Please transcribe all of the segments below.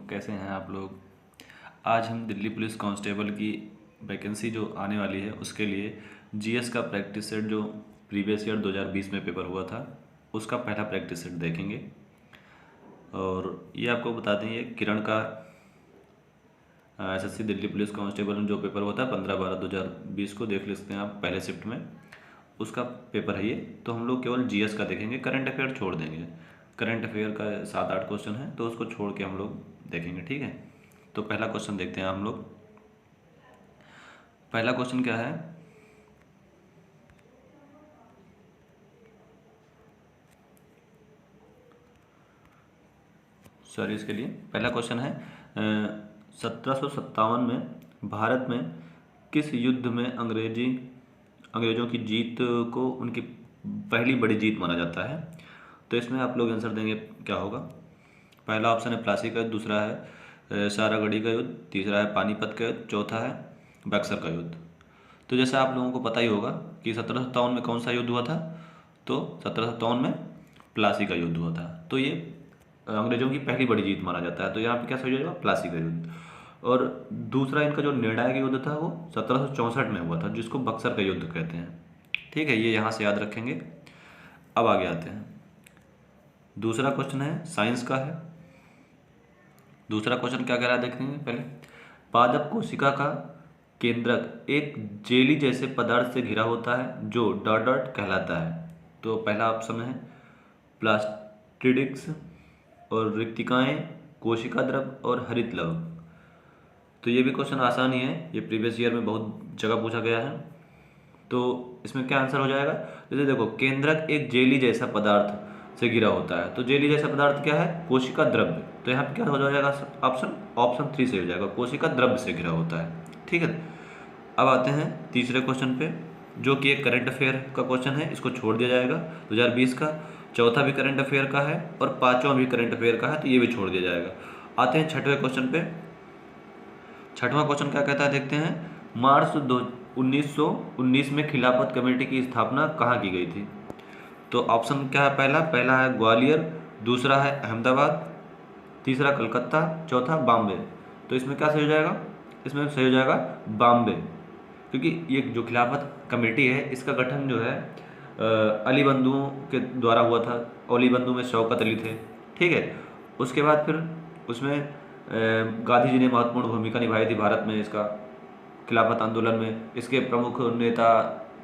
कैसे हैं आप लोग। आज हम दिल्ली पुलिस कांस्टेबल की वैकेंसी जो आने वाली है उसके लिए जीएस का प्रैक्टिस सेट जो प्रीवियस ईयर 2020 में पेपर हुआ था उसका पहला प्रैक्टिस सेट देखेंगे। और ये आपको बता दें, ये किरण का एसएससी दिल्ली पुलिस कांस्टेबल में जो पेपर हुआ था 15/12/2020 को देख सकते हैं आप पहले शिफ्ट में, उसका पेपर है ये। तो हम लोग केवल जीएस का देखेंगे, करंट अफेयर छोड़ देंगे। करंट अफेयर का 7-8 क्वेश्चन है तो उसको छोड़ के हम लोग देखेंगे, ठीक है। तो पहला क्वेश्चन देखते हैं हम लोग। पहला क्वेश्चन क्या है, सॉरी इसके लिए पहला क्वेश्चन है 1757 में भारत में किस युद्ध में अंग्रेजों की जीत को उनकी पहली बड़ी जीत माना जाता है। तो इसमें आप लोग आंसर देंगे क्या होगा। पहला ऑप्शन है प्लासी का युद्ध, दूसरा है सारागढ़ी का युद्ध, तीसरा है पानीपत का युद्ध, चौथा है बक्सर का युद्ध। तो जैसे आप लोगों को पता ही होगा कि 1757 में कौन सा युद्ध हुआ था, तो 1757 में प्लासी का युद्ध हुआ था। तो ये अंग्रेजों की पहली बड़ी जीत माना जाता है। तो यहाँ पे क्या सही हो जाएगा, प्लासी का युद्ध। और दूसरा इनका जो निर्णायक युद्ध था वो 1764 में हुआ था, जिसको बक्सर का युद्ध कहते हैं, ठीक है। ये यहाँ से याद रखेंगे। अब आगे आते हैं, दूसरा क्वेश्चन है साइंस का है। दूसरा क्वेश्चन क्या कह रहा है देखेंगे पहले। पादप कोशिका का केंद्रक एक जेली जैसे पदार्थ से घिरा होता है जो डॉट डॉट कहलाता है। तो पहला ऑप्शन है प्लास्टिडिक्स, और रिक्तिकाएं, कोशिका द्रव और हरित लव। तो ये भी क्वेश्चन आसान ही है, ये प्रीवियस ईयर में बहुत जगह पूछा गया है। तो इसमें क्या आंसर हो जाएगा, जैसे देखो केंद्रक एक जेली जैसा पदार्थ से घिरा होता है, तो जेली जैसा पदार्थ क्या है, कोशिका द्रव्य। तो यहाँ पे क्या हो जाएगा ऑप्शन 3 से हो जाएगा, कोशिका द्रव्य से घिरा होता है, ठीक है। अब आते हैं तीसरे क्वेश्चन पे, जो कि एक करंट अफेयर का क्वेश्चन है, इसको छोड़ दिया जाएगा 2020 का। चौथा भी करंट अफेयर का है और पांचवा भी करंट अफेयर का है, तो ये भी छोड़ दिया जाएगा। आते हैं छठवें क्वेश्चन पे। छठवां क्वेश्चन क्या कहता है देखते हैं। मार्च 1919 में खिलाफत कमेटी की स्थापना कहाँ की गई थी। तो ऑप्शन क्या है, पहला है ग्वालियर, दूसरा है अहमदाबाद, तीसरा कलकत्ता, चौथा बॉम्बे। तो इसमें क्या सही हो जाएगा, इसमें सही हो जाएगा बॉम्बे, क्योंकि ये जो खिलाफत कमेटी है इसका गठन जो है अली बंधुओं के द्वारा हुआ था। अली बंधु में शौकत अली थे, ठीक है। उसके बाद फिर उसमें गांधी जी ने महत्वपूर्ण भूमिका निभाई थी भारत में इसका खिलाफत आंदोलन में। इसके प्रमुख नेता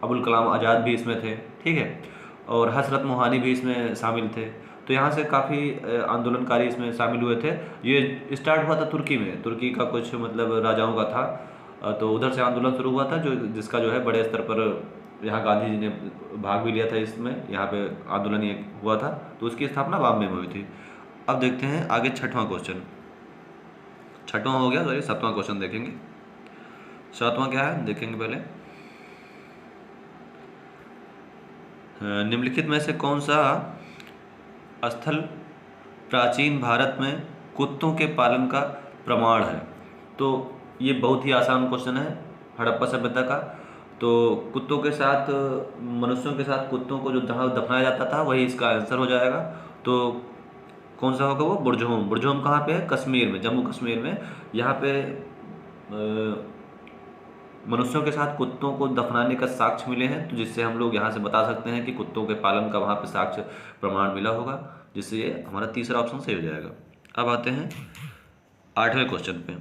अबुल कलाम आज़ाद भी इसमें थे, ठीक है, और हजरत मोहानी भी इसमें शामिल थे। तो यहाँ से काफ़ी आंदोलनकारी इसमें शामिल हुए थे। ये स्टार्ट हुआ था तुर्की में, तुर्की का कुछ मतलब राजाओं का था, तो उधर से आंदोलन शुरू हुआ था, जो जिसका जो है बड़े स्तर पर यहाँ गांधी जी ने भाग भी लिया था इसमें, यहाँ पे आंदोलन ये हुआ था। तो उसकी स्थापना बॉम्बे में हुई थी। अब देखते हैं आगे छठवां क्वेश्चन। छठवां हो गया, सॉरी सातवां क्वेश्चन देखेंगे। सातवां क्या है देखेंगे पहले। निम्नलिखित में से कौन सा स्थल प्राचीन भारत में कुत्तों के पालन का प्रमाण है। तो ये बहुत ही आसान क्वेश्चन है, हड़प्पा सभ्यता का। तो कुत्तों के साथ, मनुष्यों के साथ कुत्तों को जो दफनाया जाता था वही इसका आंसर हो जाएगा। तो कौन सा होगा वो, बुरजहोम। बुरजहोम कहाँ पे है, कश्मीर में, जम्मू कश्मीर में। यहाँ पे मनुष्यों के साथ कुत्तों को दफनाने का साक्ष्य मिले हैं, तो जिससे हम लोग यहाँ से बता सकते हैं कि कुत्तों के पालन का वहाँ पे साक्ष्य प्रमाण मिला होगा, जिससे ये हमारा तीसरा ऑप्शन सही हो जाएगा। अब आते हैं आठवें क्वेश्चन पे।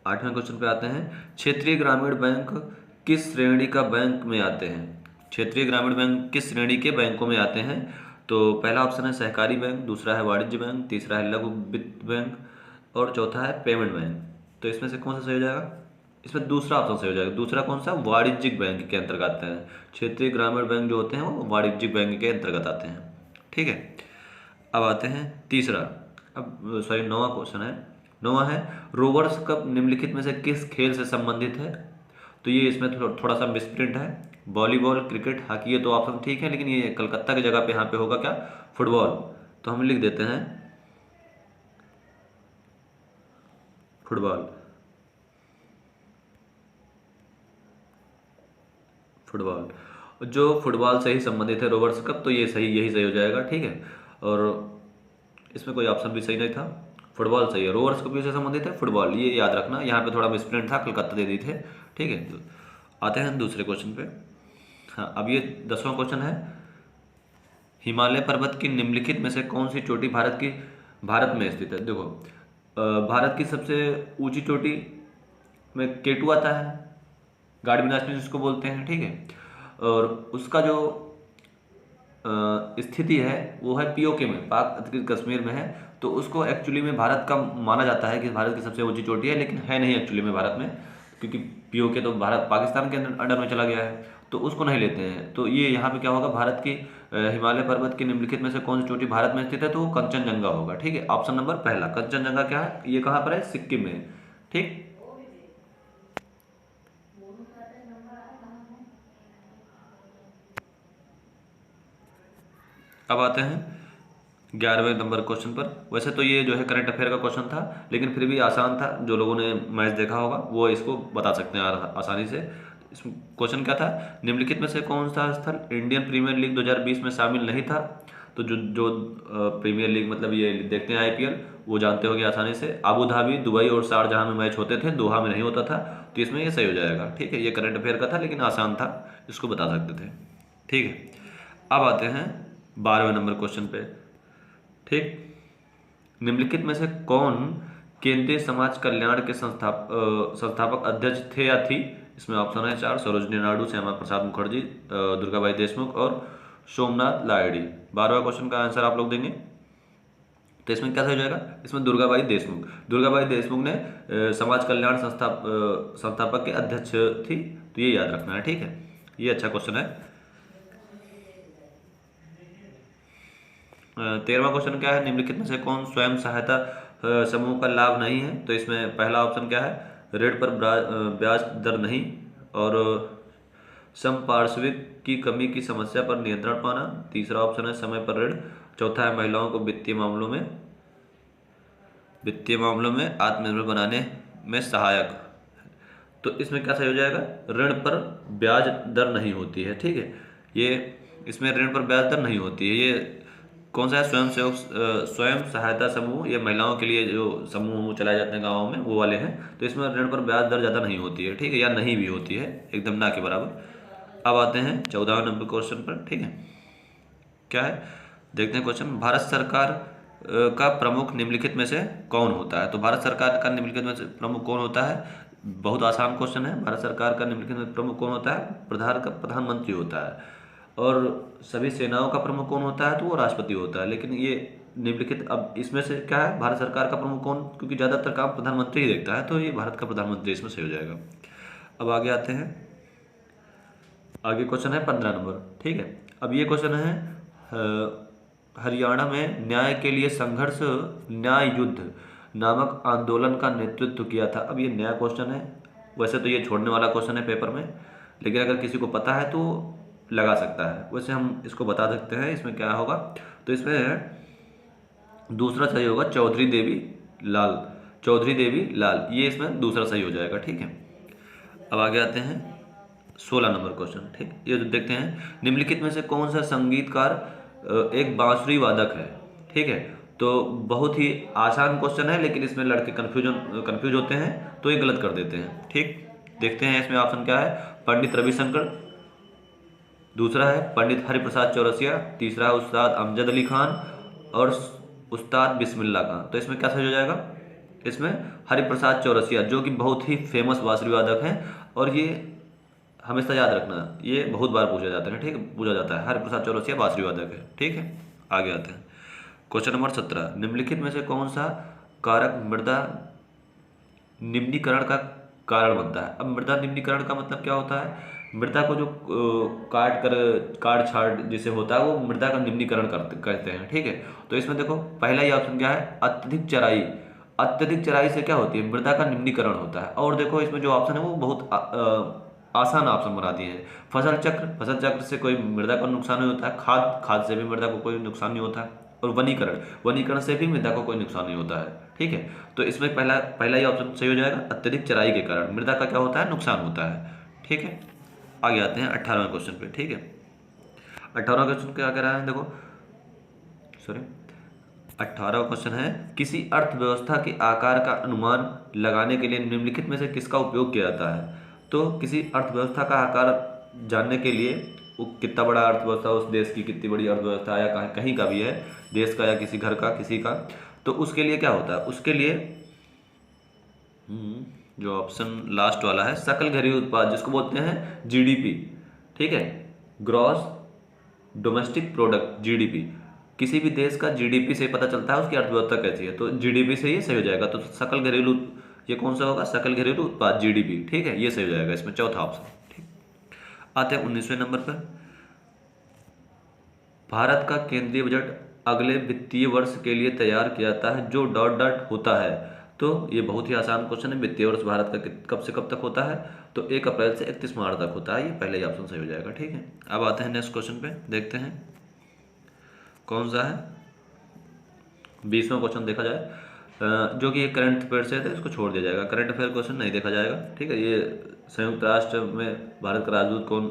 आठवें क्वेश्चन पे आते हैं, क्षेत्रीय ग्रामीण बैंक किस श्रेणी का बैंक में आते हैं। क्षेत्रीय ग्रामीण बैंक किस श्रेणी के बैंकों में आते हैं। तो पहला ऑप्शन है सहकारी बैंक, दूसरा है वाणिज्य बैंक, तीसरा है लघु वित्त बैंक और चौथा है पेमेंट बैंक। तो इसमें से कौन सा सही हो जाएगा, इसमें दूसरा ऑप्शन सही हो जाएगा। दूसरा कौन सा, वाणिज्यिक बैंक के अंतर्गत आते हैं। क्षेत्रीय ग्रामीण बैंक जो होते हैं वो वाणिज्यिक बैंक के अंतर्गत आते हैं, ठीक है। अब आते हैं तीसरा, अब सॉरी नौवां क्वेश्चन है। नौवां है, रोवर्स कप निम्नलिखित में से किस खेल से संबंधित है। तो ये इसमें थोड़ा सा मिसप्रिंट है, वॉलीबॉल, क्रिकेट, हॉकी, ये तो ऑप्शन ठीक है, लेकिन ये कलकत्ता की जगह पे यहाँ पे होगा क्या, फुटबॉल। तो हम लिख देते हैं फुटबॉल। फुटबॉल जो फुटबॉल से ही संबंधित है रोवर्स कप, तो ये सही, यही सही हो जाएगा, ठीक है। और इसमें कोई ऑप्शन भी सही नहीं था। फुटबॉल सही है, रोवर्स कभी से संबंधित है फुटबॉल, ये याद रखना। यहाँ पे थोड़ा मिसप्रिंट था, कलकत्ता दे दी थे, ठीक है। तो आते हैं दूसरे क्वेश्चन पे। हाँ, अब ये 10वां क्वेश्चन है, हिमालय पर्वत की निम्नलिखित में से कौन सी चोटी भारत में स्थित है। देखो भारत की सबसे ऊंची चोटी में केटू आता है, गार्ड विनाशनी जिसको बोलते हैं, ठीक है। और उसका जो स्थिति है वो है पीओके में, पाक अधिकृत कश्मीर में है। तो उसको एक्चुअली में भारत का माना जाता है कि भारत की सबसे ऊंची चोटी है, लेकिन है नहीं एक्चुअली में भारत में, क्योंकि पीओके तो भारत पाकिस्तान के अंडर में चला गया है, तो उसको नहीं लेते हैं। तो ये यहाँ पे क्या होगा, भारत की हिमालय पर्वत की निम्नलिखित में से कौन सी चोटी भारत में स्थित है, तो वो कंचनजंगा होगा, ठीक है। ऑप्शन नंबर पहला कंचनजंगा क्या है, ये कहाँ पर है, सिक्किम में, ठीक। अब आते हैं 11वें नंबर क्वेश्चन पर। वैसे तो ये जो है करंट अफेयर का क्वेश्चन था, लेकिन फिर भी आसान था, जो लोगों ने मैच देखा होगा वो इसको बता सकते हैं आसानी से। इसमें क्वेश्चन क्या था, निम्नलिखित में से कौन सा स्थल इंडियन प्रीमियर लीग 2020 में शामिल नहीं था। तो जो जो प्रीमियर लीग मतलब ये देखते हैं आईपीएल, वो जानते होंगे आसानी से। अबू धाबी, दुबई और शारजाह में मैच होते थे, दोहा में नहीं होता था। तो इसमें ये सही हो जाएगा, ठीक है। ये करंट अफेयर का था लेकिन आसान था, इसको बता सकते थे, ठीक है। अब आते हैं 12वें नंबर क्वेश्चन पे, ठीक। निम्नलिखित में से कौन केंद्रीय समाज कल्याण के संस्थापक अध्यक्ष थे या थी। इसमें ऑप्शन है 4, सरोजिनी नायडू, श्यामा प्रसाद मुखर्जी, दुर्गाबाई देशमुख और सोमनाथ लाहिड़ी। 12वां क्वेश्चन का आंसर आप लोग देंगे, तो इसमें क्या हो जाएगा, इसमें दुर्गाबाई देशमुख ने समाज कल्याण संस्थापक के अध्यक्ष थी, तो ये याद रखना है, ठीक है। ये अच्छा क्वेश्चन है। 13वां क्वेश्चन क्या है, निम्नलिखित में से कौन स्वयं सहायता समूह का लाभ नहीं है। तो इसमें पहला ऑप्शन क्या है, ऋण पर ब्याज दर नहीं, और समपार्श्विक की कमी की समस्या पर नियंत्रण पाना। तीसरा ऑप्शन है समय पर ऋण। चौथा है महिलाओं को वित्तीय मामलों में आत्मनिर्भर बनाने में सहायक। तो इसमें क्या सही हो जाएगा, ऋण पर ब्याज दर नहीं होती है, ठीक है। ये इसमें ऋण पर ब्याज दर नहीं होती है। ये कौन सा है, स्वयं सहायता समूह, ये महिलाओं के लिए जो समूह चलाए जाते हैं गाँवों में, वो वाले हैं। तो इसमें ऋण पर ब्याज दर ज़्यादा नहीं होती है, ठीक है, या नहीं भी होती है, एकदम ना के बराबर। अब आते हैं 14वें नंबर क्वेश्चन पर, ठीक है। क्या है, देखते हैं क्वेश्चन, भारत सरकार का प्रमुख निम्नलिखित में से कौन होता है। तो भारत सरकार का निम्नलिखित में से प्रमुख कौन होता है, बहुत आसान क्वेश्चन है। भारत सरकार का निम्नलिखित में प्रमुख कौन होता है, प्रधानमंत्री होता है। और सभी सेनाओं का प्रमुख कौन होता है, तो वो राष्ट्रपति होता है। लेकिन ये निम्नलिखित, अब इसमें से क्या है, भारत सरकार का प्रमुख कौन, क्योंकि ज़्यादातर काम प्रधानमंत्री ही देखता है, तो ये भारत का प्रधानमंत्री इसमें सही हो जाएगा। अब आगे आते हैं, आगे क्वेश्चन है 15 नंबर, ठीक है। अब ये क्वेश्चन है, हरियाणा में न्याय के लिए संघर्ष न्याय युद्ध नामक आंदोलन का नेतृत्व किया था। अब ये नया क्वेश्चन है, वैसे तो ये छोड़ने वाला क्वेश्चन है पेपर में, लेकिन अगर किसी को पता है तो लगा सकता है। वैसे हम इसको बता सकते हैं, इसमें क्या होगा, तो इसमें दूसरा सही होगा, चौधरी देवी लाल, ये इसमें दूसरा सही हो जाएगा, ठीक है। अब आगे आते हैं 16 नंबर क्वेश्चन, ठीक। ये जो देखते हैं, निम्नलिखित में से कौन सा संगीतकार एक बांसुरी वादक है, ठीक है। तो बहुत ही आसान क्वेश्चन है, लेकिन इसमें लड़के कंफ्यूज होते हैं, तो ये गलत कर देते हैं, ठीक। देखते हैं इसमें ऑप्शन क्या है, पंडित रविशंकर, दूसरा है पंडित हरिप्रसाद चौरसिया, तीसरा है उस्ताद अमजद अली खान, और उस्ताद बिस्मिल्लाह खान। तो इसमें क्या सही हो जाएगा, इसमें हरिप्रसाद चौरसिया, जो कि बहुत ही फेमस बांसुरी वादक हैं, और ये हमेशा याद रखना, ये बहुत बार पूछा जाता है, ठीक है, पूछा जाता है, हरिप्रसाद चौरसिया बांसुरी वादक है, ठीक है। आगे आते हैं क्वेश्चन नंबर 17, निम्नलिखित में से कौन सा कारक मृदा निम्नीकरण का कारण बनता है। अब मृदा निम्नीकरण का मतलब क्या होता है, मृदा को जो काट छाट जिसे होता है, वो मृदा का निम्नीकरण कहते हैं, ठीक है। तो इसमें देखो पहला ही ऑप्शन क्या है, अत्यधिक चराई से क्या होती है, मृदा का निम्नीकरण होता है। और देखो इसमें जो ऑप्शन है वो बहुत आसान ऑप्शन बना दिए हैं। फसल चक्र से कोई मृदा को नुकसान नहीं होता है, खाद से भी मृदा को कोई नुकसान नहीं होता है, और वनीकरण से भी मृदा को कोई नुकसान नहीं होता है, ठीक है। तो इसमें पहला ही ऑप्शन सही हो जाएगा, अत्यधिक चराई के कारण मृदा का क्या होता है, नुकसान होता है, ठीक है। आगे आते हैं 18वें क्वेश्चन पे, ठीक है। 18वां क्वेश्चन क्या कह रहा है, देखो सॉरी, 18वां क्वेश्चन है, किसी अर्थव्यवस्था के आकार का अनुमान लगाने के लिए निम्नलिखित में से किसका उपयोग किया जाता है? तो किसी अर्थव्यवस्था का आकार जानने के लिए, वो कितना बड़ा अर्थव्यवस्था, उस देश की कितनी बड़ी अर्थव्यवस्था है, या कहीं का भी है, देश का या किसी घर का, किसी का, तो उसके लिए क्या होता है? उसके लिए जो ऑप्शन लास्ट वाला है, सकल घरेलू उत्पाद, जिसको बोलते हैं जीडीपी, ठीक है, ग्रॉस डोमेस्टिक प्रोडक्ट, जीडीपी। किसी भी देश का जीडीपी से पता चलता है उसकी अर्थव्यवस्था कैसी है, तो जीडीपी से ये सही हो जाएगा। तो सकल घरेलू, ये कौन सा होगा? सकल घरेलू उत्पाद, जीडीपी, ठीक है, ये सही हो जाएगा इसमें, चौथा ऑप्शन। ठीक, आते हैं 19वें नंबर पर। भारत का केंद्रीय बजट अगले वित्तीय वर्ष के लिए तैयार किया जाता है, जो डॉट डॉट होता है। तो ये बहुत ही आसान क्वेश्चन है। वित्तीय वर्ष भारत का कब से कब तक होता है? तो 1 अप्रैल से 31 मार्च तक होता है। ये पहले ही ऑप्शन सही हो जाएगा। ठीक है, अब आते हैं नेक्स्ट क्वेश्चन पे, देखते हैं कौन सा है। 20वां क्वेश्चन देखा जाए, जो कि एक करंट अफेयर से है, तो इसको छोड़ दिया जाएगा। करंट अफेयर क्वेश्चन नहीं देखा जाएगा। ठीक है, ये संयुक्त राष्ट्र में भारत का राजदूत कौन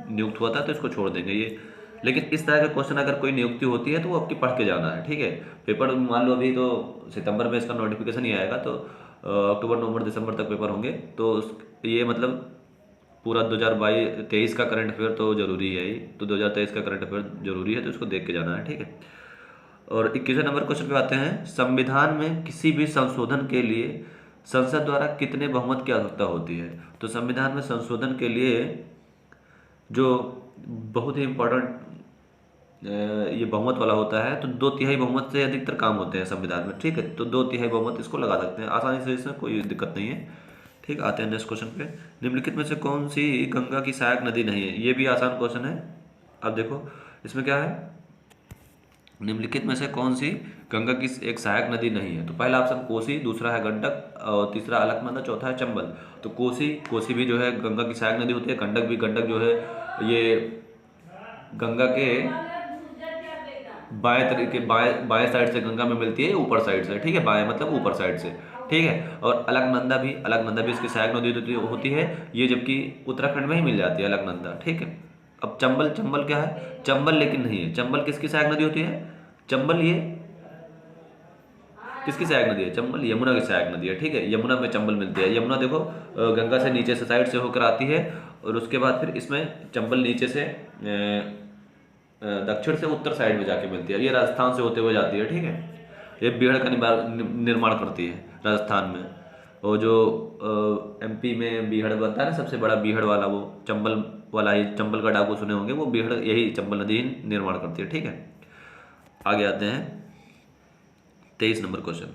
नियुक्त हुआ था, तो इसको छोड़ देंगे ये। लेकिन इस तरह का क्वेश्चन अगर कोई नियुक्ति होती है तो वो आपकी पढ़ के जाना है। ठीक है, पेपर मान लो अभी तो सितंबर में इसका नोटिफिकेशन ही आएगा, तो अक्टूबर नवंबर दिसंबर तक पेपर होंगे। तो ये मतलब पूरा 2022-23 का करंट अफेयर तो जरूरी है ही, तो 2023 का करंट अफेयर जरूरी है, तो इसको देख के जाना है। ठीक है, और 21वें नंबर क्वेश्चन पे आते हैं। संविधान में किसी भी संशोधन के लिए संसद द्वारा कितने बहुमत की आवश्यकता होती है? तो संविधान में संशोधन के लिए जो बहुत ही इम्पोर्टेंट ये बहुमत वाला होता है, तो 2/3 बहुमत से अधिकतर काम होते हैं संविधान में। ठीक है, तो 2/3 बहुमत इसको लगा सकते हैं आसानी से, इसमें कोई दिक्कत नहीं है। ठीक, आते हैं नेक्स्ट क्वेश्चन पे। निम्नलिखित में से कौन सी गंगा की सहायक नदी नहीं है? ये भी आसान क्वेश्चन है। अब देखो इसमें क्या है, निम्नलिखित में से कौन सी गंगा की एक सहायक नदी नहीं है? तो पहला ऑप्शन कोसी, दूसरा है गंडक, और तीसरा अलकनंदा, चौथा है चंबल। तो कोसी भी जो है गंगा की सहायक नदी होती है। गंडक जो है ये गंगा के बाएं साइड से गंगा में मिलती है, ऊपर साइड से। ठीक है, बाएं मतलब ऊपर साइड से। ठीक है, और अलकनंदा भी इसकी सहायक नदी होती है ये, जबकि उत्तराखंड में ही मिल जाती है अलकनंदा। ठीक है, अब चंबल क्या है? चंबल लेकिन नहीं है। चंबल किसकी सहायक नदी होती है? चंबल ये किसकी सहायक नदी है? चंबल यमुना की सहायक नदी है। ठीक है, यमुना में चंबल मिलती है। यमुना देखो गंगा से नीचे से साइड से होकर आती है, और उसके बाद फिर इसमें चंबल नीचे से दक्षिण से उत्तर साइड में जाके मिलती है। ये राजस्थान से होते हुए जाती है। ठीक है, ये बीहड़ का निर्माण करती है राजस्थान में। और जो एमपी में बीहड़ बनता है ना, सबसे बड़ा बीहड़ वाला, वो चंबल वाला ही, चंबल का डाकू सुने होंगे, वो बीहड़ यही चंबल नदी निर्माण करती है। ठीक है, आगे आते हैं 23 नंबर क्वेश्चन।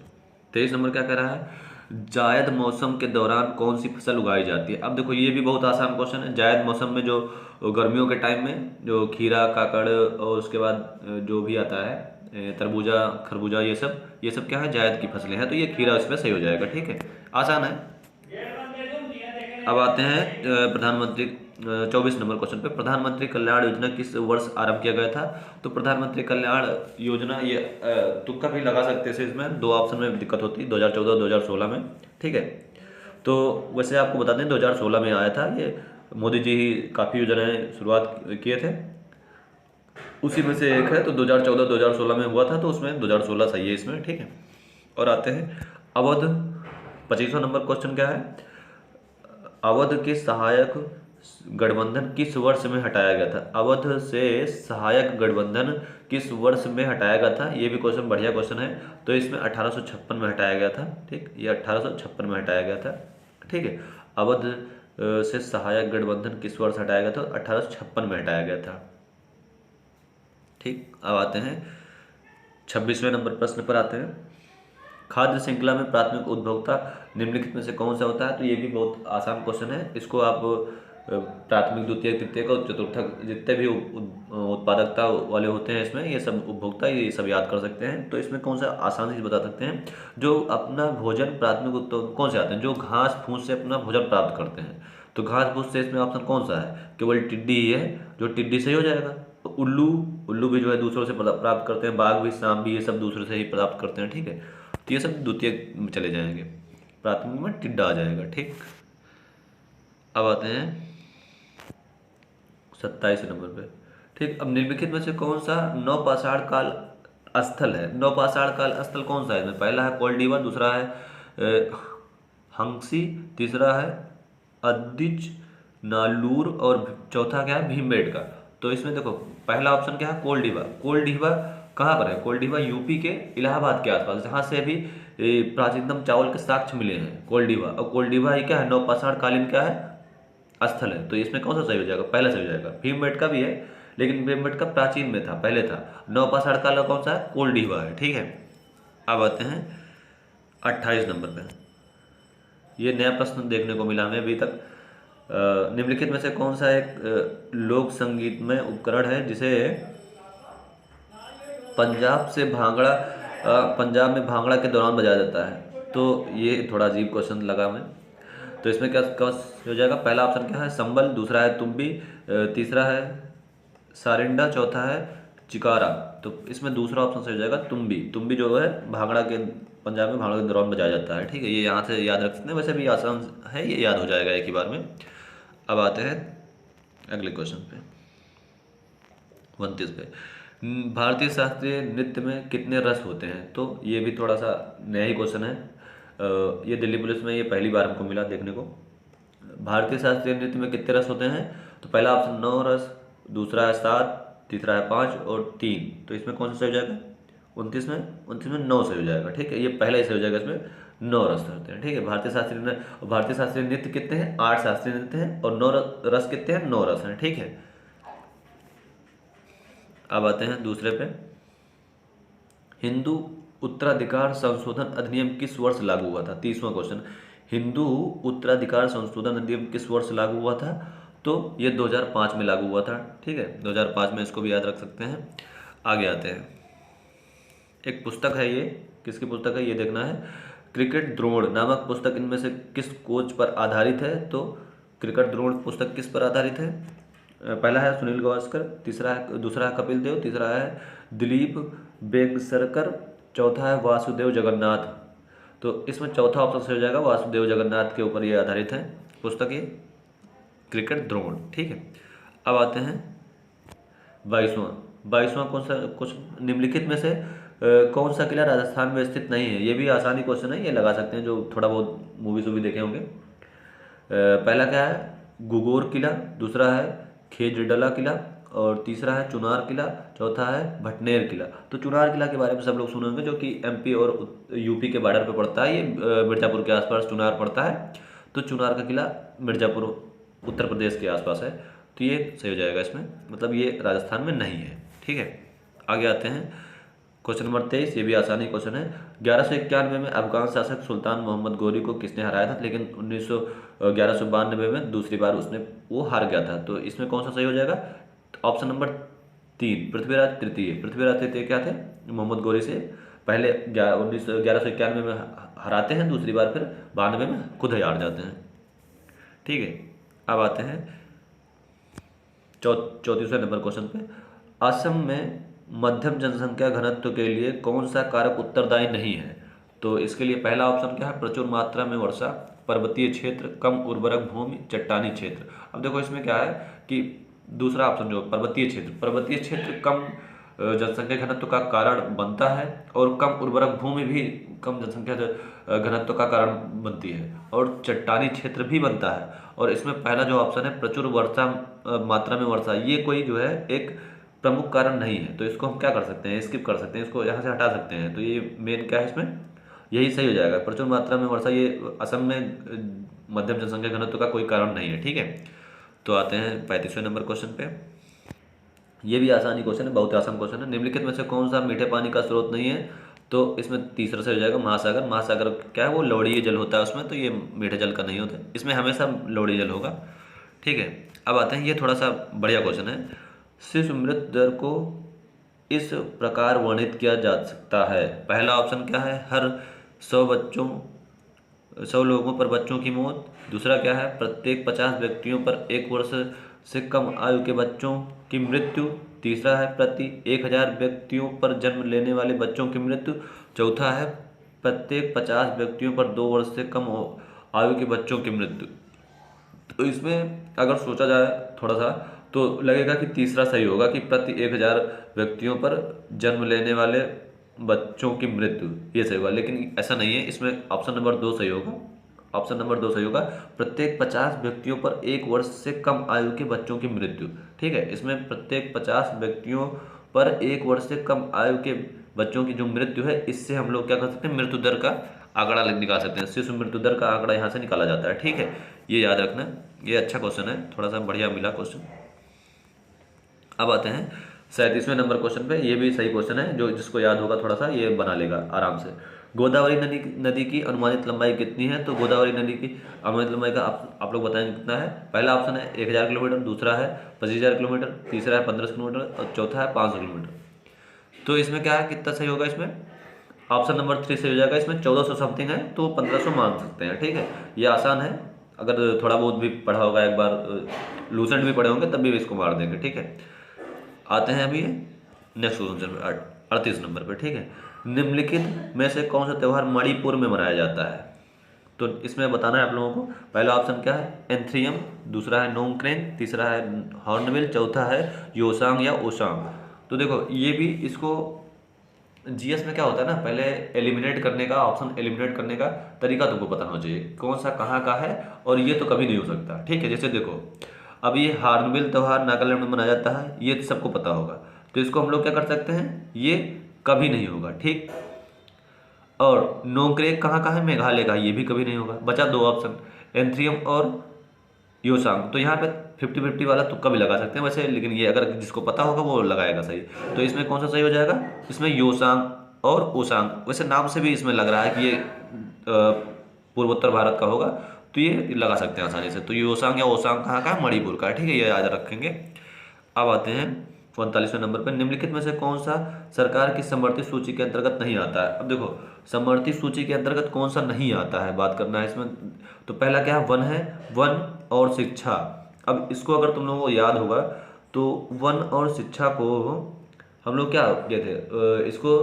23 नंबर क्या कह रहा है? जायद मौसम के दौरान कौन सी फसल उगाई जाती है? अब देखो ये भी बहुत आसान क्वेश्चन है। जायद मौसम में जो गर्मियों के टाइम में जो खीरा, काकड़, और उसके बाद जो भी आता है तरबूजा, खरबूजा, ये सब क्या है? जायद की फसलें हैं। तो ये खीरा इसमें सही हो जाएगा। ठीक है, आसान है। अब आते हैं प्रधानमंत्री 24 नंबर क्वेश्चन पे। प्रधानमंत्री कल्याण योजना किस वर्ष आरंभ किया गया था? तो प्रधानमंत्री कल्याण योजना ये तुक्का भी लगा सकते हैं इसमें, दो ऑप्शन में दिक्कत होती है, 2014 2016 में। ठीक है, तो वैसे आपको बता दें 2016 में आया था ये। मोदी जी ही काफ़ी योजनाएं शुरुआत किए थे, उसी में से एक है। तो 2014 2016 में हुआ था, तो उसमें 2016 सही है इसमें। ठीक है, और आते हैं अवध। 25वां नंबर क्वेश्चन क्या है? अवध के सहायक गठबंधन किस वर्ष में हटाया गया था? अवध से सहायक गठबंधन किस वर्ष में हटाया गया था? ये भी क्वेश्चन बढ़िया क्वेश्चन है। तो इसमें 1856 में हटाया गया था। ठीक, ये 1856 में हटाया गया था। ठीक है, अवध से सहायक गठबंधन किस वर्ष हटाया गया था? 1856 में हटाया गया था। ठीक, अब आते हैं 26वें नंबर प्रश्न पर आते हैं। खाद्य श्रृंखला में प्राथमिक उपभोक्ता निम्नलिखित में से कौन सा होता है? तो ये भी बहुत आसान क्वेश्चन है। इसको आप प्राथमिक, द्वितीयक, तृतीयक और चतुर्थक जितने भी उत्पादकता वाले होते हैं इसमें, ये सब उपभोक्ता, ये सब याद कर सकते हैं। तो इसमें कौन सा आसानी से बता सकते हैं? जो अपना भोजन प्राथमिक उत्पादक कौन से आते हैं? जो घास फूस से अपना भोजन प्राप्त करते हैं। तो घास फूस से इसमें ऑप्शन कौन सा है? केवल टिड्डी ही है, जो टिड्डी से ही हो जाएगा। तो उल्लू भी जो है दूसरों से प्राप्त करते हैं, बाघ भी, सांप भी, ये सब दूसरों से ही प्राप्त करते हैं। ठीक है, तो ये सब द्वितीय में चले जाएंगे, प्राथमिक में टिड्डा आ जाएगा। ठीक, अब आते हैं 27 नंबर पे। ठीक, अब निम्नलिखित में से कौन सा नवपाषाण काल स्थल है। नवपाषाण काल स्थल कौन सा है इसमें? पहला है कोल्डीवा, दूसरा है हंसी, तीसरा है अदिच नालूर और चौथा क्या है? भीमबेटका। तो इसमें देखो पहला ऑप्शन क्या है? कोल्डीवा। कोल्डीवा कहाँ पर है? कोल्डीवा यूपी के इलाहाबाद के आसपास, जहाँ से अभी प्राचीनतम चावल के साक्ष्य मिले हैं, कोल्डीवा। और कोल्डीवा ही क्या है? नवपाषाण कालीन क्या है? स्थल है। तो इसमें कौन सा सही हो जाएगा? पहला सही हो जाएगा। भीमबेटका भी है, लेकिन भीमबेटका प्राचीन में था, पहले था। नवपाषाण काल कौन सा है? कोल्डीवा है। ठीक है, अब आते हैं 28 नंबर पे। ये नया प्रश्न देखने को मिला हमें अभी तक। निम्नलिखित में से कौन सा एक लोक संगीत में उपकरण है जिसे पंजाब में भांगड़ा के दौरान बजाया जाता है? तो ये थोड़ा अजीब क्वेश्चन लगा हमें। तो इसमें क्या क्या हो जाएगा? पहला ऑप्शन क्या है? संबल, दूसरा है तुम्बी, तीसरा है सारिंडा, चौथा है चिकारा। तो इसमें दूसरा ऑप्शन सही हो जाएगा तुम्बी। तुम्बी जो है भांगड़ा के, पंजाब में भांगड़ा के दौरान बजाया जाता है। ठीक है, ये यहाँ से याद रख सकते हैं, वैसे भी आसान है, ये याद हो जाएगा एक ही बार में। अब आते हैं अगले क्वेश्चन पे, 29 पे। भारतीय शास्त्रीय नृत्य में कितने रस होते हैं? तो ये भी थोड़ा सा नया ही क्वेश्चन है। ये दिल्ली पुलिस में ये पहली बार हमको मिला देखने को। भारतीय शास्त्रीय नृत्य में कितने रस होते हैं? तो पहला ऑप्शन 9 रस, दूसरा है 7, तीसरा है 5 और 3। तो इसमें कौन सा सही हो जाएगा? 29 में 9 सही हो जाएगा। ठीक है, ये पहला ही सही हो जाएगा, इसमें 9 रस होते हैं। ठीक है, भारतीय शास्त्रीय नृत्य कितने हैं? 8 शास्त्रीय नृत्य हैं, और 9 रस कितने हैं? 9 रस हैं। ठीक है, अब आते हैं दूसरे पे। हिंदू उत्तराधिकार संशोधन अधिनियम किस वर्ष लागू हुआ था? 30वां क्वेश्चन। हिंदू उत्तराधिकार संशोधन अधिनियम किस वर्ष लागू हुआ था? तो ये 2005 में लागू हुआ था। ठीक है, 2005 में, इसको भी याद रख सकते हैं। आगे आते हैं, एक पुस्तक है, ये किसकी पुस्तक है ये देखना है। क्रिकेट द्रोण नामक पुस्तक इनमें से किस कोच पर आधारित है? तो क्रिकेट द्रोण पुस्तक किस पर आधारित है? पहला है सुनील गावस्कर, दूसरा है कपिल देव, तीसरा है दिलीप वेंगसरकर, चौथा है वासुदेव जगन्नाथ। तो इसमें चौथा ऑप्शन सही हो जाएगा, वासुदेव जगन्नाथ के ऊपर ये आधारित है पुस्तक, ये क्रिकेट द्रोण। ठीक है, अब आते हैं 22वां कौन सा क्वेश्चन? निम्नलिखित में से कौन सा किला राजस्थान में स्थित नहीं है? ये भी आसानी क्वेश्चन है, ये लगा सकते हैं जो थोड़ा बहुत मूवीज भी देखे होंगे। पहला क्या है? गुगोर किला, दूसरा है खेजड़ला किला, और तीसरा है चुनार किला, चौथा है भटनेर किला। तो चुनार किला के बारे में सब लोग सुने होंगे, जो कि एमपी और यूपी के बॉर्डर पे पड़ता है। ये मिर्ज़ापुर के आसपास चुनार पड़ता है। तो चुनार का किला मिर्ज़ापुर उत्तर प्रदेश के आसपास है। तो ये सही हो जाएगा इसमें, मतलब ये राजस्थान में नहीं है। ठीक है, आगे आते हैं क्वेश्चन नंबर 23। ये भी आसानी क्वेश्चन है। 1191 में अफगान शासक सुल्तान मोहम्मद गोरी को किसने हराया था? लेकिन 1192 में दूसरी बार वो हार गया था। तो इसमें कौन सा सही हो जाएगा? ऑप्शन नंबर 3, पृथ्वीराज तृतीय। पृथ्वीराज तृतीय क्या थे? मोहम्मद गोरी से पहले 1191 में हराते हैं, दूसरी बार फिर 92 में खुद ही हार जाते हैं। ठीक है, अब आते हैं 34वें नंबर क्वेश्चन पे। असम में मध्यम जनसंख्या घनत्व के लिए कौन सा कारक उत्तरदायी नहीं है? तो इसके लिए पहला ऑप्शन क्या है? प्रचुर मात्रा में वर्षा, पर्वतीय क्षेत्र, कम उर्वरक भूमि, चट्टानी क्षेत्र। अब देखो इसमें क्या है कि दूसरा ऑप्शन जो पर्वतीय क्षेत्र कम जनसंख्या घनत्व का कारण बनता है, और कम उर्वरक भूमि भी कम जनसंख्या घनत्व का कारण बनती है, और चट्टानी क्षेत्र भी बनता है। और इसमें पहला जो ऑप्शन है प्रचुर मात्रा में वर्षा, ये कोई जो है एक प्रमुख कारण नहीं है। तो इसको हम क्या कर सकते हैं? स्किप कर सकते हैं, इसको यहाँ से हटा सकते हैं। तो ये मेन क्या है इसमें? यही सही हो जाएगा, प्रचुर मात्रा में वर्षा ये असम में मध्यम जनसंख्या घनत्व का कोई कारण नहीं है। ठीक है, तो आते हैं 35वें नंबर क्वेश्चन पे। ये भी आसानी क्वेश्चन है, बहुत आसान क्वेश्चन है। निम्नलिखित में से कौन सा मीठे पानी का स्रोत नहीं है? तो इसमें तीसरा से हो जाएगा महासागर। महासागर क्या है? वो लवणीय जल होता है उसमें, तो ये मीठे जल का नहीं होता, इसमें हमेशा लवणीय जल होगा। ठीक है, अब आते हैं, ये थोड़ा सा बढ़िया क्वेश्चन है। शिशु मृत्यु दर को इस प्रकार वर्णित किया जा सकता है। पहला ऑप्शन क्या है? हर 100 लोगों पर बच्चों की मौत। दूसरा क्या है? प्रत्येक 50 व्यक्तियों पर 1 वर्ष से कम आयु के बच्चों की मृत्यु। तीसरा है प्रति 1000 व्यक्तियों पर जन्म लेने वाले बच्चों की मृत्यु। चौथा है प्रत्येक 50 व्यक्तियों पर 2 वर्ष से कम आयु के बच्चों की मृत्यु। तो इसमें अगर सोचा जाए थोड़ा सा, तो लगेगा कि तीसरा सही होगा, कि प्रति 1000 व्यक्तियों पर जन्म लेने वाले बच्चों की मृत्यु, ये सही होगा, लेकिन ऐसा नहीं है। इसमें ऑप्शन नंबर 2 सही होगा। ऑप्शन नंबर 2 सही होगा। प्रत्येक 50 व्यक्तियों पर 1 वर्ष से कम आयु के बच्चों की मृत्यु। ठीक है, इसमें प्रत्येक 50 व्यक्तियों पर 1 वर्ष से कम आयु के बच्चों की जो मृत्यु है, इससे हम लोग क्या कर सकते हैं, मृत्यु दर का आंकड़ा निकाल सकते हैं। शिशु मृत्यु दर का आंकड़ा यहाँ से निकाला जाता है। ठीक है, ये याद रखना। ये अच्छा क्वेश्चन है, थोड़ा सा बढ़िया मिला क्वेश्चन। अब आते हैं 37वें नंबर क्वेश्चन पे। ये भी सही क्वेश्चन है, जो जिसको याद होगा थोड़ा सा ये बना लेगा आराम से। गोदावरी नदी की अनुमानित लंबाई कितनी है? तो गोदावरी नदी की अनुमानित लंबाई का आप लोग बताएंगे कितना है। पहला ऑप्शन है 1000 किलोमीटर, दूसरा है 25,000 किलोमीटर, तीसरा है 1500 किलोमीटर और चौथा है 500 किलोमीटर। तो इसमें क्या है, कितना सही होगा? इसमें ऑप्शन नंबर 3 सही हो जाएगा। इसमें 1400 समथिंग है, तो 1500 मान सकते हैं। ठीक है, ये आसान है। अगर थोड़ा बहुत भी पढ़ा होगा, एक बार लूसेंट भी पढ़े होंगे, तब भी इसको मार देंगे। ठीक है, आते हैं अभी नेक्स्ट क्वेश्चन पे 38 नंबर पे। ठीक है, निम्नलिखित में से कौन सा त्यौहार मणिपुर में मनाया जाता है? तो इसमें बताना है आप लोगों को। पहला ऑप्शन क्या है? एंथ्रियम, दूसरा है नोंगक्रेन, तीसरा है हॉर्नबिल, चौथा है योसांग या ओसांग। तो देखो, ये भी इसको जीएस में क्या होता है ना, पहले एलिमिनेट करने का, ऑप्शन एलिमिनेट करने का तरीका तुमको पता होना चाहिए, कौन सा कहाँ का है, और ये तो कभी नहीं हो सकता। ठीक है, जैसे देखो, अब ये हार्नबिल त्यौहार नागालैंड में मनाया जाता है, ये सबको पता होगा। तो इसको हम लोग क्या कर सकते हैं, ये कभी नहीं होगा। ठीक, और नोंगक्रेक कहाँ का है? मेघालय का, ये भी कभी नहीं होगा। बचा 2 ऑप्शन, एंथ्रियम और योसांग। तो यहाँ पे 50-50 वाला तुक्का भी लगा सकते हैं वैसे, लेकिन ये अगर जिसको पता होगा वो लगाएगा सही। तो इसमें कौन सा सही हो जाएगा? इसमें योसांग और ओसांग। वैसे नाम से भी इसमें लग रहा है कि ये पूर्वोत्तर भारत का होगा, तो ये लगा सकते हैं आसानी से। तो योसांग या ओसांग कहाँ का है? मणिपुर का है। ठीक है, ये याद रखेंगे। अब आते हैं 45वें नंबर पर। निम्नलिखित में से कौन सा सरकार की समवर्ती सूची के अंतर्गत नहीं आता है? अब देखो, समवर्ती सूची के अंतर्गत कौन सा नहीं आता है, बात करना है इसमें। तो पहला क्या है? वन है, वन और शिक्षा। अब इसको अगर तुम लोगों को याद होगा, तो वन और शिक्षा को हम लोग क्या किए थे, इसको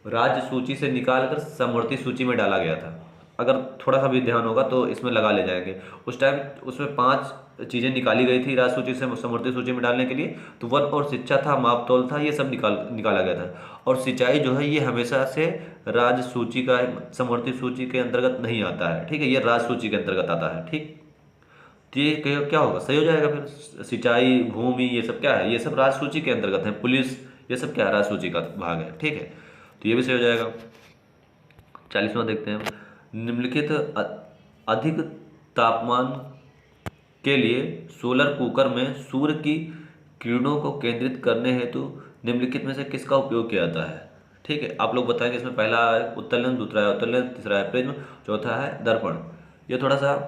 राज्य सूची से निकालकर समवर्ती सूची में डाला गया था। अगर थोड़ा सा भी ध्यान होगा तो इसमें लगा ले जाएंगे। उस टाइम उसमें 5 चीज़ें निकाली गई थी राज्य सूची से समवर्ती सूची में डालने के लिए। तो वन और शिक्षा था, मापतौल था, ये सब निकाला गया था। और सिंचाई जो है, ये हमेशा से राज्य सूची का, समवर्ती सूची के अंतर्गत नहीं आता है। ठीक है, ये राज्य सूची के अंतर्गत आता है। ठीक, तो ये क्या होगा? सही हो जाएगा फिर। सिंचाई, भूमि, ये सब क्या है? ये सब राज्य सूची के अंतर्गत है। पुलिस, ये सब क्या है? राज्य सूची का भाग है। ठीक है, तो ये भी सही हो जाएगा। 40वां देखते हैं। निम्नलिखित अधिक तापमान के लिए सोलर कुकर में सूर्य की किरणों को केंद्रित करने हेतु निम्नलिखित में से किसका उपयोग किया जाता है? ठीक है, आप लोग बताएंगे। इसमें पहला है उत्तल लेंस, दूसरा है उत्तल लेंस, तीसरा है प्रिज्म, चौथा है दर्पण। ये थोड़ा सा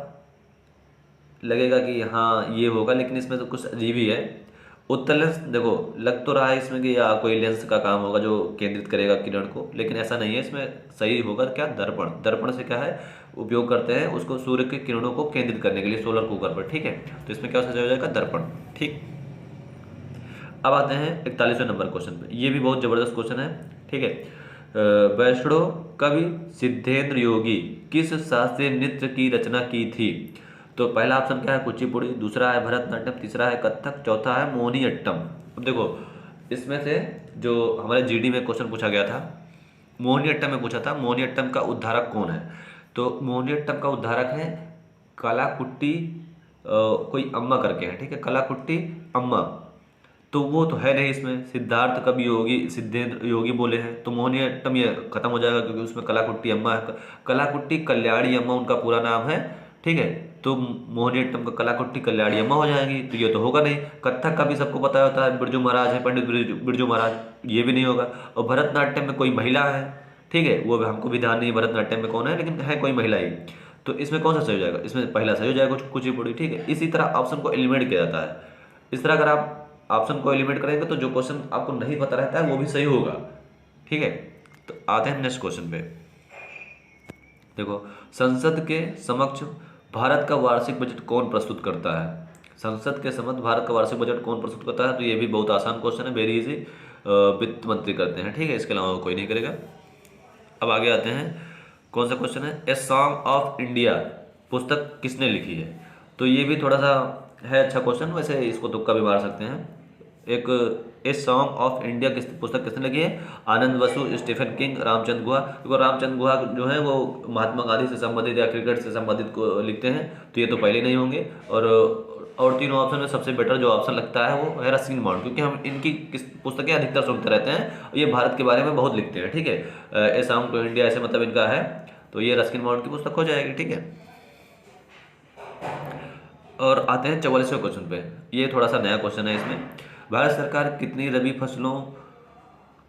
लगेगा कि हाँ ये होगा, लेकिन इसमें तो कुछ अजीब ही है। उत्तल लेंस देखो, लग तो रहा है इसमें कि या कोई लेंस का काम होगा जो केंद्रित करेगा किरण को, लेकिन ऐसा नहीं है। इसमें सही होगा क्या? दर्पण। दर्पण से क्या है, उपयोग करते हैं उसको सूर्य की किरणों को केंद्रित करने के लिए सोलर कुकर पर। ठीक है, तो इसमें क्या सही हो जाएगा? दर्पण। ठीक, अब आते हैं 41वें नंबर क्वेश्चन पे। ये भी बहुत जबरदस्त क्वेश्चन है। ठीक है, वैष्णव कवि सिद्धेंद्र योगी किस शास्त्रीय नृत्य की रचना की थी? तो पहला ऑप्शन क्या है? कुचिपुड़ी, दूसरा है भरतनाट्यम, तीसरा है कथक, चौथा है मोहिनीअट्टम। अब देखो, इसमें से जो हमारे जीडी में क्वेश्चन पूछा गया था, मोहिनीअट्टम में पूछा था, मोहिनीअट्टम का उद्धारक कौन है? तो मोहिनीअट्टम का उद्धारक है कलाकुट्टी कोई अम्मा करके है। ठीक है, कलाकुट्टी अम्मा। तो वो तो है नहीं इसमें। सिद्धार्थ कवि योगी, सिद्धेंद्र योगी बोले हैं, तो मोहिनीअट्टम ये खत्म हो जाएगा, क्योंकि उसमें कलाकुट्टी अम्मा है। कलाकुट्टी कल्याणी अम्मा उनका पूरा नाम है। ठीक है, तो मोहिनीअट्टम का कलाकुट्टी कल्याणी अम्मा हो जाएंगी, तो ये तो होगा नहीं। कथक का भी सबको पता होता है, बिरजू महाराज है, पंडित बिरजू महाराज, ये भी नहीं होगा। और भरतनाट्यम में कोई महिला है। ठीक है, वो हमको भी ध्यान नहीं है भरतनाट्यम में कौन है, लेकिन है कोई महिला ही। तो इसमें कौन सा सही हो जाएगा? इसमें पहला सही हो जाएगा, कुचिपुड़ी। ठीक है, इसी तरह ऑप्शन को एलिमिनेट किया जाता है। इस तरह अगर आप ऑप्शन को एलिमिनेट करेंगे तो जो क्वेश्चन आपको नहीं पता रहता है वो भी सही होगा। ठीक है, तो आते हैं नेक्स्ट क्वेश्चन पे। देखो, संसद के समक्ष भारत का वार्षिक बजट कौन प्रस्तुत करता है? संसद के समक्ष भारत का वार्षिक बजट कौन प्रस्तुत करता है? तो ये भी बहुत आसान क्वेश्चन है, वेरी इजी। वित्त मंत्री करते हैं। ठीक है, इसके अलावा कोई नहीं करेगा। अब आगे आते हैं, कौन सा क्वेश्चन है? ए सॉन्ग ऑफ इंडिया पुस्तक किसने लिखी है? तो ये भी थोड़ा सा है अच्छा क्वेश्चन, वैसे इसको तुक्का भी मार सकते हैं। एक ए सॉन्ग ऑफ इंडिया किस पुस्तक किसने लिखी है? आनंद बसु, स्टीफन किंग, रामचंद्र गुहा। देखो रामचंद्र गुहा जो है वो महात्मा गांधी से संबंधित या क्रिकेट से संबंधित को लिखते हैं, तो ये तो पहले नहीं होंगे। और तीनों ऑप्शन में सबसे बेटर जो ऑप्शन लगता है वो है रस्किन बॉन्ड, क्योंकि हम इनकी किस पुस्तकें अधिकतर सुनते रहते हैं, ये भारत के बारे में बहुत लिखते हैं, ठीक है। ए सॉन्ग टू इंडिया ऐसे मतलब इनका है, तो ये रस्किन बॉन्ड की पुस्तक हो जाएगी, ठीक है। और आते हैं 44वें क्वेश्चन पे। ये थोड़ा सा नया क्वेश्चन है। इसमें भारत सरकार कितनी रबी फसलों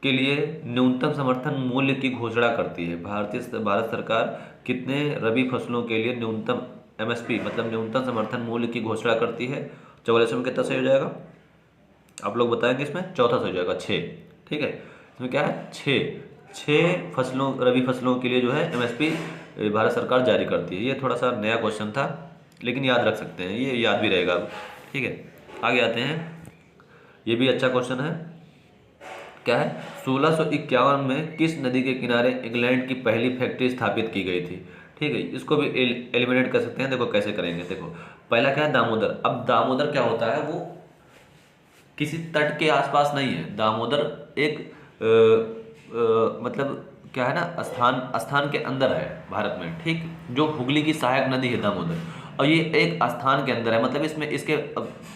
के लिए न्यूनतम समर्थन मूल्य की घोषणा करती है? भारत सरकार कितने रबी फसलों के लिए न्यूनतम एमएसपी मतलब न्यूनतम समर्थन मूल्य की घोषणा करती है? 44 में कितना सही हो जाएगा आप लोग बताएंगे? इसमें चौथा सही हो जाएगा 6, ठीक है। इसमें क्या है? 6 फसलों रबी फसलों के लिए जो है एमएसपी भारत सरकार जारी करती है। ये थोड़ा सा नया क्वेश्चन था, लेकिन याद रख सकते हैं, ये याद भी रहेगा अब, ठीक है। आगे आते हैं, ये भी अच्छा क्वेश्चन है। क्या है? 1651 में किस नदी के किनारे इंग्लैंड की पहली फैक्ट्री स्थापित की गई थी? ठीक है, इसको भी एलिमिनेट कर सकते हैं। देखो कैसे करेंगे। देखो पहला क्या है? दामोदर। अब दामोदर क्या होता है? वो किसी तट के आसपास नहीं है। दामोदर एक मतलब क्या है ना, स्थान के अंदर है भारत में, ठीक। जो हुगली की सहायक नदी है दामोदर, और ये एक स्थान के अंदर है, मतलब इसमें इसके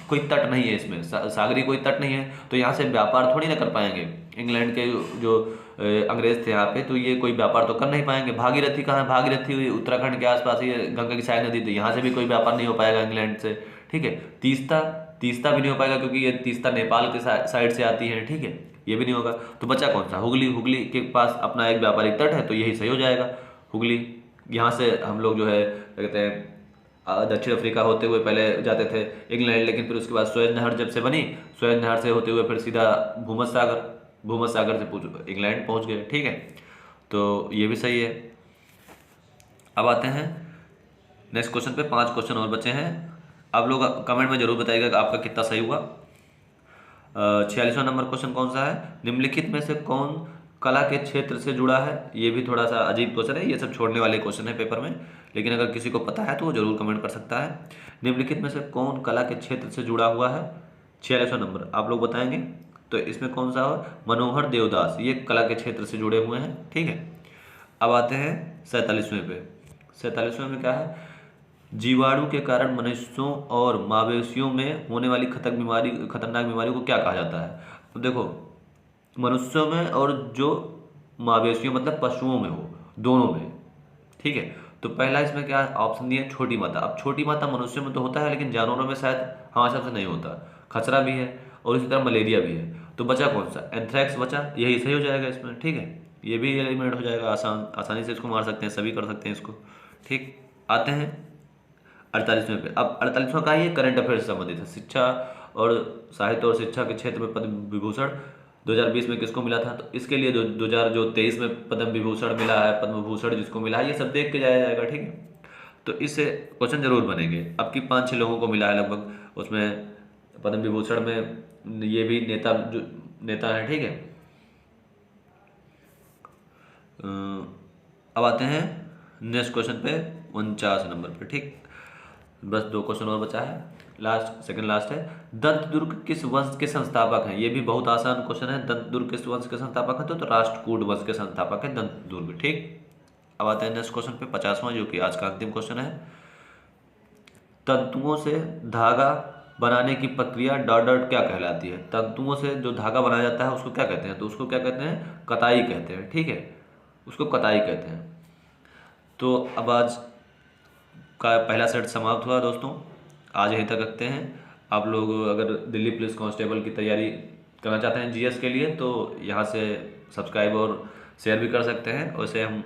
कोई तट नहीं है, इसमें सागरी कोई तट नहीं है, तो यहाँ से व्यापार थोड़ी ना कर पाएंगे। इंग्लैंड के जो अंग्रेज थे यहाँ पे, तो ये कोई व्यापार तो कर नहीं पाएंगे। भागीरथी कहाँ है? भागीरथी उत्तराखंड के आसपास ही है, गंगा की सहायक नदी, तो यहाँ से भी कोई व्यापार नहीं हो पाएगा इंग्लैंड से, ठीक है। तीस्ता भी नहीं हो पाएगा, क्योंकि ये तीस्ता नेपाल के साइड से आती है, ठीक है, ये भी नहीं होगा। तो बचा कौन सा? हुगली के पास अपना एक व्यापारिक तट है, तो यही सही हो जाएगा, हुगली। यहाँ से हम लोग जो है क्या कहते हैं, दक्षिण अफ्रीका होते हुए पहले जाते थे इंग्लैंड, लेकिन फिर उसके बाद सुएज नहर जब से बनी, सुएज नहर से होते हुए फिर सीधा भूमध्य सागर से इंग्लैंड पहुंच गए, ठीक है। तो ये भी सही है। अब आते हैं नेक्स्ट क्वेश्चन पे। 5 क्वेश्चन और बचे हैं। आप लोग कमेंट में जरूर बताइएगा कि आपका कितना सही हुआ। 46वां नंबर क्वेश्चन कौन सा है? निम्नलिखित में से कौन कला के क्षेत्र से जुड़ा है? ये भी थोड़ा सा अजीब क्वेश्चन है, ये सब छोड़ने वाले क्वेश्चन है पेपर में, लेकिन अगर किसी को पता है तो वो जरूर कमेंट कर सकता है। निम्नलिखित में से कौन कला के क्षेत्र से जुड़ा हुआ है? 46वां नंबर आप लोग बताएंगे। तो इसमें कौन सा हो? मनोहर देवदास, ये कला के क्षेत्र से जुड़े हुए हैं, ठीक है। अब आते हैं 47वें पे। 47वें में क्या है? जीवाणु के कारण मनुष्यों और मवेशियों में होने वाली खतरनाक बीमारी को क्या कहा जाता है? तो देखो मनुष्यों में और जो मवेशियों मतलब पशुओं में हो, दोनों में, ठीक है। तो पहला इसमें क्या ऑप्शन दिया? छोटी माता। अब छोटी माता मनुष्यों में तो होता है, लेकिन जानवरों में शायद हमारे हिसाब से नहीं होता। खसरा भी है और इसी तरह मलेरिया भी है। तो बचा कौन सा? एंथ्रैक्स बचा, यही सही हो जाएगा इसमें, ठीक है। ये भी एलिमिनेट हो जाएगा, आसानी से इसको मार सकते हैं, सभी कर सकते हैं इसको, ठीक। आते हैं 48वें पे। अब 48वां का ये करंट अफेयर से संबंधित है। शिक्षा और साहित्य और शिक्षा के क्षेत्र में पद्म विभूषण 2020 में किसको मिला था? तो इसके लिए 2023 में पद्म विभूषण मिला है, पद्म भूषण जिसको मिला है, ये सब देख के जाया जाएगा, ठीक है। तो इससे क्वेश्चन जरूर बनेंगे। अब की 5-6 लोगों को मिला है लगभग, उसमें पद्म विभूषण में ये भी नेता है, ठीक है। अब आते हैं नेक्स्ट क्वेश्चन पे 49 नंबर पे, ठीक। बस 2 क्वेश्चन और बचा है, सेकंड लास्ट है। दंतदुर्ग किस वंश के संस्थापक हैं? ये भी बहुत आसान क्वेश्चन है। दंतदुर्ग किस वंश के संस्थापक है? तो राष्ट्रकूट वंश के संस्थापक है दंतदुर्ग, ठीक। अब आते हैं नेक्स्ट क्वेश्चन पे 50वां, जो कि आज का अंतिम क्वेश्चन है। तंतुओं से धागा बनाने की प्रक्रिया डॉट क्या कहलाती है? तंतुओं से जो धागा बनाया जाता है उसको क्या कहते हैं? तो उसको क्या कहते हैं? कताई कहते हैं, ठीक है, उसको कताई कहते हैं। तो अब आज का पहला सेट समाप्त हुआ दोस्तों, आज यहीं तक रखते हैं। आप लोग अगर दिल्ली पुलिस कांस्टेबल की तैयारी करना चाहते हैं जीएस के लिए, तो यहाँ से सब्सक्राइब और शेयर भी कर सकते हैं। वैसे हम